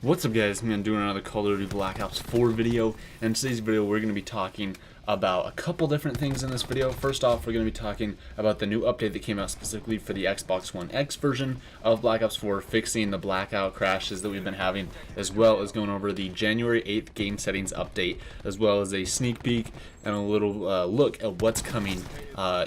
What's up, guys? I'm doing another Call of Duty Black Ops 4 video, and in today's video we're going to be talking about a couple different things in this video. First off, we're going to be talking about the new update that came out specifically for the Xbox One X version of Black Ops 4, fixing the blackout crashes that we've been having, as well as going over the January 8th game settings update, as well as a sneak peek and a little look at what's coming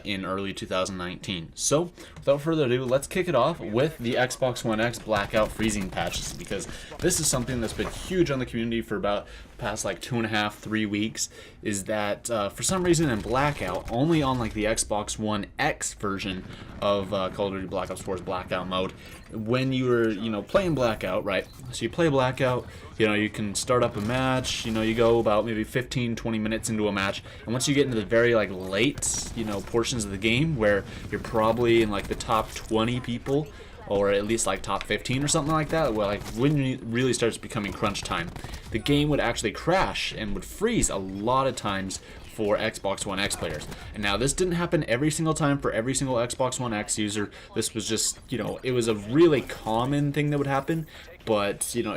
in early 2019. So, without further ado, let's kick it off with the Xbox One X blackout freezing patches, because this is something that's been huge on the community for about the past like 2.5-3 weeks. Is that for some reason in blackout, only on like the Xbox One X version of Call of Duty Black Ops 4's blackout mode, when you're playing blackout, right? So you play blackout, you can start up a match, you go about maybe 15-20 minutes into a match, and once you get into the very like late portions of the game where you're probably in like the top 20 people, or at least like top 15 or something like that, where like when it really starts becoming crunch time, the game would actually crash and would freeze a lot of times for Xbox One X players. And now this didn't happen every single time for every single Xbox One X user. This was just, it was a really common thing that would happen, but it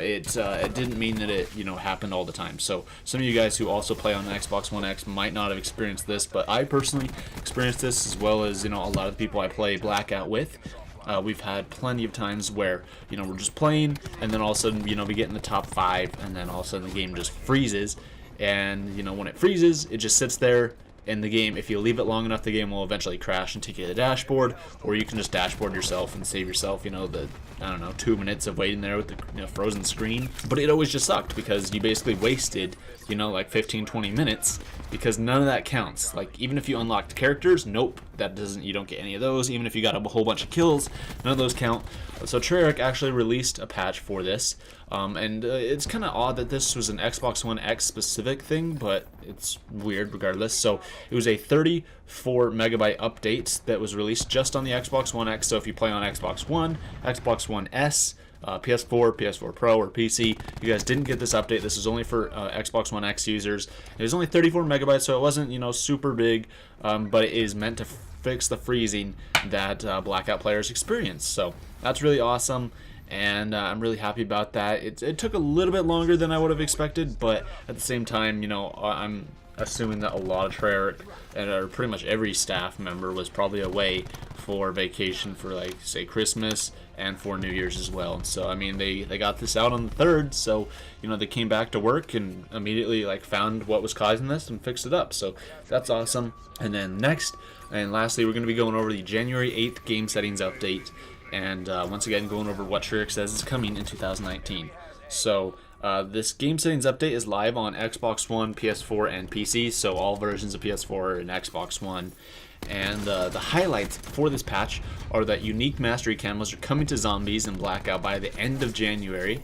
didn't mean that it happened all the time. So some of you guys who also play on Xbox One X might not have experienced this, but I personally experienced this, as well as a lot of the people I play blackout with. We've had plenty of times where we're just playing, and then all of a sudden we get in the top 5, and then all of a sudden the game just freezes. And when it freezes, it just sits there in the game. If you leave it long enough, the game will eventually crash and take you to the dashboard, or you can just dashboard yourself and save yourself the 2 minutes of waiting there with the frozen screen. But it always just sucked, because you basically wasted like 15-20 minutes, because none of that counts. Like, even if you unlocked characters, nope, you don't get any of those. Even if you got a whole bunch of kills, none of those count. So Treyarch actually released a patch for this, and it's kind of odd that this was an Xbox One X specific thing, but it's weird regardless. So it was a 34 megabyte update that was released just on the Xbox One X. So if you play on Xbox One, Xbox One S, PS4, PS4 Pro, or PC, you guys didn't get this update. This is only for Xbox One X users. It was only 34 megabytes, so it wasn't super big, but it is meant to fix the freezing that blackout players experience. So that's really awesome, and I'm really happy about that. It took a little bit longer than I would have expected, but at the same time, I'm assuming that a lot of Treyarch, or pretty much every staff member, was probably away for vacation for, like, say, Christmas and for New Year's as well. And so, I mean, they got this out on the 3rd, so they came back to work and immediately found what was causing this and fixed it up. So that's awesome. And then next and lastly, we're going to be going over the January 8th game settings update, and once again going over what Treyarch says is coming in 2019. So this game settings update is live on Xbox One, PS4, and PC, so all versions of PS4 and Xbox One. And the highlights for this patch are that unique mastery camos are coming to zombies and blackout by the end of January.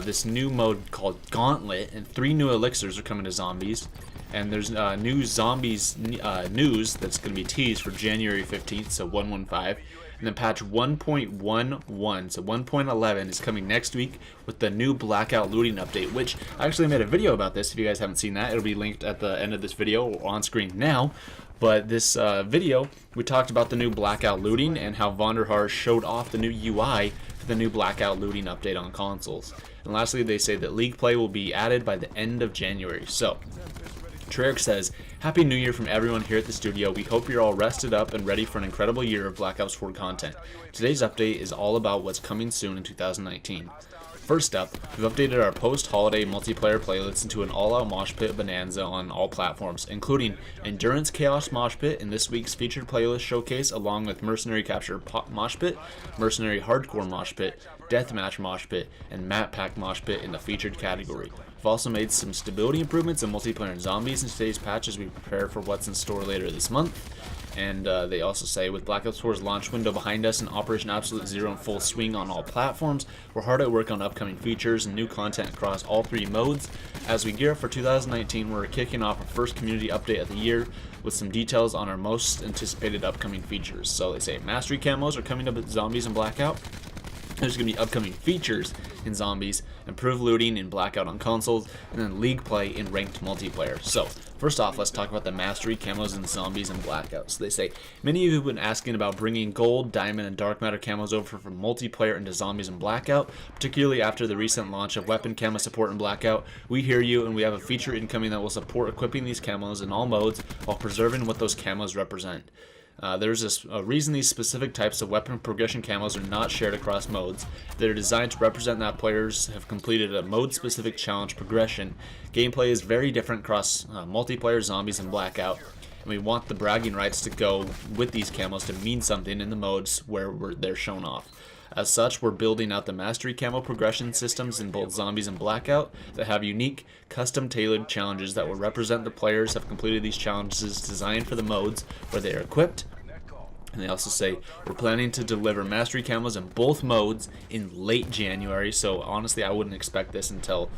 This new mode called Gauntlet, and 3 new elixirs are coming to zombies. And there's new zombies news that's going to be teased for January 15th, so 115. And then patch 1.11, so 1.11 is coming next week with the new blackout looting update, which I actually made a video about this. If you guys haven't seen that, it'll be linked at the end of this video or on screen now. But this video, we talked about the new blackout looting and how Vonderhaar showed off the new UI for the new blackout looting update on consoles. And lastly, they say that League Play will be added by the end of January. So Treyarch says, "Happy New Year from everyone here at the studio. We hope you're all rested up and ready for an incredible year of Black Ops 4 content. Today's update is all about what's coming soon in 2019. First up, we've updated our post-holiday multiplayer playlist into an all-out mosh pit bonanza on all platforms, including Endurance Chaos Mosh Pit in this week's featured playlist showcase, along with Mercenary Capture Mosh Pit, Mercenary Hardcore Mosh Pit, Deathmatch Mosh Pit, and Map Pack Mosh Pit in the featured category. We've also made some stability improvements in multiplayer and zombies in today's patch as we prepare for what's in store later this month." And they also say, with Black Ops 4's launch window behind us and Operation Absolute Zero in full swing on all platforms, we're hard at work on upcoming features and new content across all 3 modes. As we gear up for 2019, we're kicking off our first community update of the year with some details on our most anticipated upcoming features. So they say mastery camos are coming to zombies and blackout. There's going to be upcoming features in Zombies, improved looting in Blackout on consoles, and then league play in ranked multiplayer. So, first off, let's talk about the mastery camos in Zombies and Blackout. So they say, many of you have been asking about bringing gold, diamond, and dark matter camos over from multiplayer into Zombies and Blackout, particularly after the recent launch of weapon camo support in Blackout. We hear you, and we have a feature incoming that will support equipping these camos in all modes while preserving what those camos represent. There's a reason these specific types of weapon progression camos are not shared across modes. They're designed to represent that players have completed a mode-specific challenge progression. Gameplay is very different across multiplayer, Zombies, and Blackout, and we want the bragging rights to go with these camos to mean something in the modes where they're shown off. As such, we're building out the mastery camo progression systems in both Zombies and Blackout that have unique, custom-tailored challenges that will represent the players have completed these challenges designed for the modes where they are equipped. And they also say, we're planning to deliver mastery camos in both modes in late January, so honestly I wouldn't expect this until,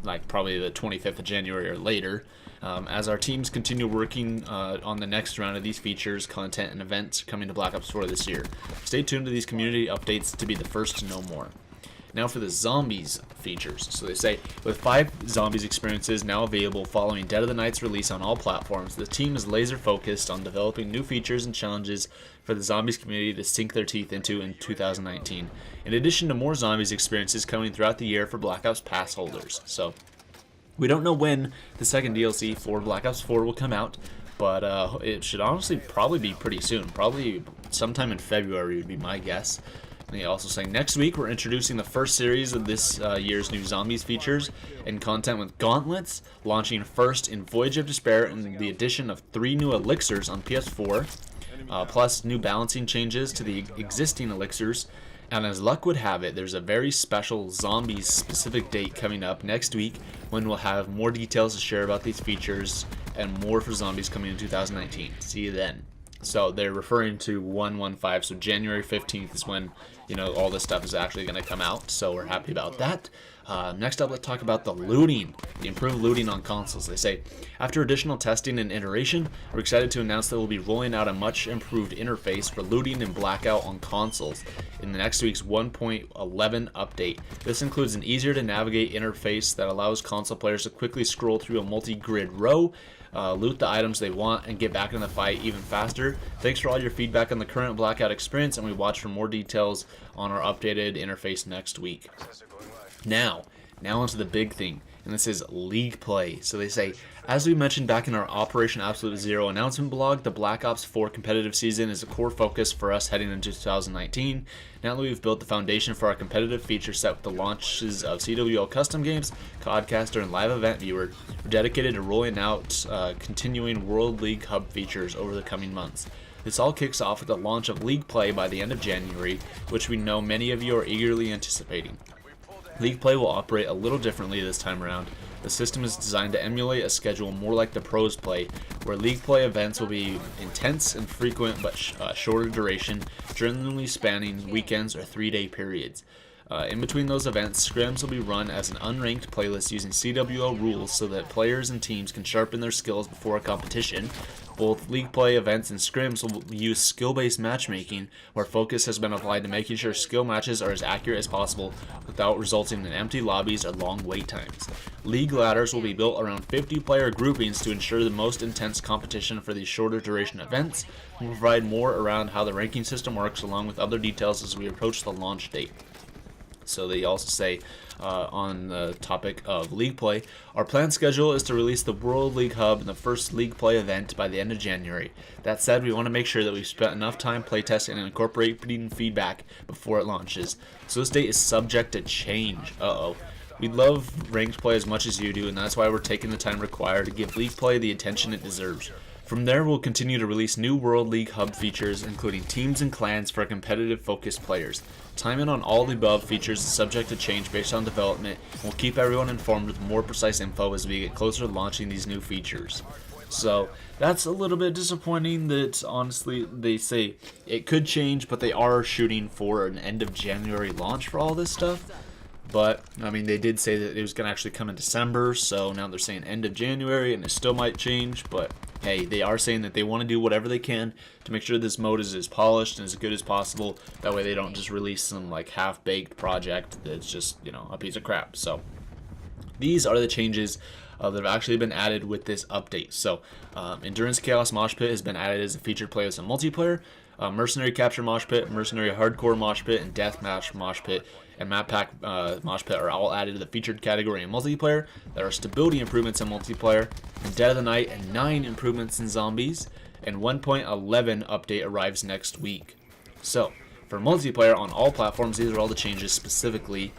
like probably the 25th of January or later. As our teams continue working on the next round of these features, content, and events coming to Black Ops 4 this year. Stay tuned to these community updates to be the first to know more. Now for the Zombies features. So they say, with 5 Zombies experiences now available following Dead of the Night's release on all platforms, the team is laser focused on developing new features and challenges for the Zombies community to sink their teeth into in 2019. In addition to more Zombies experiences coming throughout the year for Black Ops Pass holders. So we don't know when the second DLC for Black Ops 4 will come out, but it should honestly probably be pretty soon. Probably sometime in February would be my guess. And they also say, next week we're introducing the first series of this year's new Zombies features and content with Gauntlets, launching first in Voyage of Despair and the addition of 3 new elixirs on PS4, plus new balancing changes to the existing elixirs. And as luck would have it, there's a very special Zombies specific date coming up next week when we'll have more details to share about these features and more for Zombies coming in 2019. See you then. So they're referring to 1/15, so January 15th is when all this stuff is actually going to come out, so we're happy about that. Next up, let's talk about the looting, the improved looting on consoles. They say, after additional testing and iteration, we're excited to announce that we'll be rolling out a much improved interface for looting in Blackout on consoles in the next week's 1.11 update. This includes an easier to navigate interface that allows console players to quickly scroll through a multi-grid row, loot the items they want, and get back in the fight even faster. Thanks for all your feedback on the current Blackout experience, and we watch for more details on our updated interface next week. Now onto the big thing, and this is League Play. So they say, as we mentioned back in our Operation Absolute Zero announcement blog, the Black Ops 4 competitive season is a core focus for us heading into 2019. Now that we've built the foundation for our competitive feature set with the launches of CWL Custom Games, Codcaster, and Live Event Viewer, we're dedicated to rolling out continuing World League Hub features over the coming months. This all kicks off with the launch of League Play by the end of January, which we know many of you are eagerly anticipating. League Play will operate a little differently this time around. The system is designed to emulate a schedule more like the pros play, where League Play events will be intense and frequent but shorter duration, generally spanning weekends or 3-day periods. In between those events, scrims will be run as an unranked playlist using CWL rules so that players and teams can sharpen their skills before a competition. Both League Play events and scrims will use skill-based matchmaking, where focus has been applied to making sure skill matches are as accurate as possible without resulting in empty lobbies or long wait times. League ladders will be built around 50-player groupings to ensure the most intense competition for these shorter duration events. We'll provide more around how the ranking system works along with other details as we approach the launch date. So they also say on the topic of League Play, our planned schedule is to release the World League Hub and the first League Play event by the end of January. That said, we want to make sure that we've spent enough time playtesting and incorporating feedback before it launches. So this date is subject to change. We love ranked play as much as you do, and that's why we're taking the time required to give League Play the attention it deserves. From there, we'll continue to release new World League Hub features, including teams and clans for competitive focused players. Timing on all the above features is subject to change based on development, and we'll keep everyone informed with more precise info as we get closer to launching these new features. So that's a little bit disappointing that honestly they say it could change, but they are shooting for an end of January launch for all this stuff. But, I mean, they did say that it was going to actually come in December, so now they're saying end of January, and it still might change, but hey, they are saying that they want to do whatever they can to make sure this mode is as polished and as good as possible. That way they don't just release some like half-baked project that's just, you know, a piece of crap. So these are the changes that have actually been added with this update. So Endurance Chaos Mosh Pit has been added as a featured playlist in multiplayer. Mercenary Capture Mosh Pit, Mercenary Hardcore Mosh Pit, and Deathmatch Mosh Pit and Map Pack Mosh Pit are all added to the featured category in multiplayer. There are stability improvements in multiplayer, in Dead of the Night, and 9 improvements in zombies, and 1.11 update arrives next week. So, for multiplayer on all platforms, these are all the changes specifically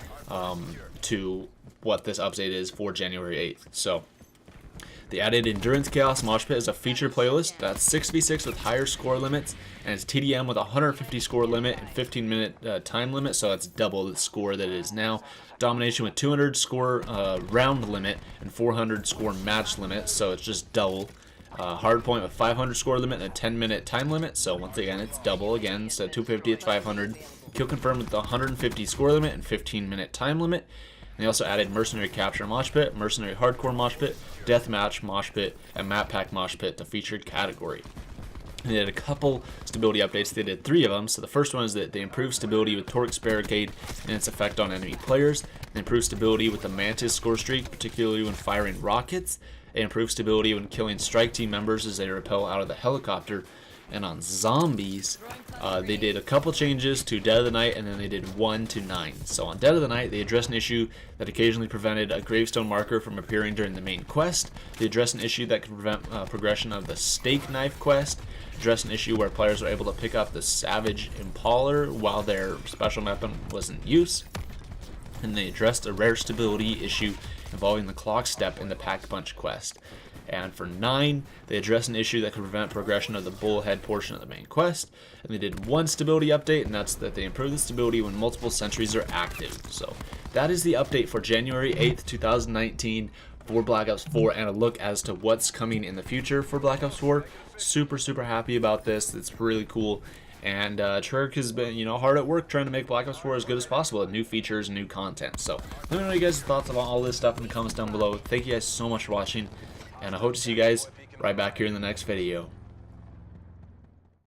to what this update is for January 8th. So, they added Endurance Chaos Mosh Pit as a feature playlist. That's 6v6 with higher score limits, and it's TDM with a 150 score limit and 15-minute time limit, so that's double the score that it is now. Domination with 200 score round limit and 400 score match limit, so it's just double. Hardpoint with 500 score limit and a 10-minute time limit, so once again it's double again, so 250 it's 500. Kill Confirm with the 150 score limit and 15-minute time limit. They also added Mercenary Capture Mosh Pit, Mercenary Hardcore Mosh Pit, Deathmatch Mosh Pit, and Map Pack Mosh Pit to featured category. And they did a couple stability updates. They did 3 of them. So the first one is that they improved stability with Torque's Barricade and its effect on enemy players. They improved stability with the Mantis score streak, particularly when firing rockets. They improved stability when killing strike team members as they rappel out of the helicopter. And on zombies, they did a couple changes to Dead of the Night, and then they did 1 to 9. So on Dead of the Night, they addressed an issue that occasionally prevented a gravestone marker from appearing during the main quest. They addressed an issue that could prevent progression of the Steak Knife quest. Addressed an issue where players were able to pick up the Savage Impaler while their special weapon was in use. And they addressed a rare stability issue involving the Clock Step in the Pack Punch quest. And for 9, they addressed an issue that could prevent progression of the Bullhead portion of the main quest. And they did 1 stability update, and that's that they improved the stability when multiple sentries are active. So that is the update for January 8th, 2019 for Black Ops 4, and a look as to what's coming in the future for Black Ops 4. Super happy about this. It's really cool. And Treyarch has been, you know, hard at work trying to make Black Ops 4 as good as possible with new features and new content. So let me know you guys' thoughts about all this stuff in the comments down below. Thank you guys so much for watching, and I hope to see you guys right back here in the next video.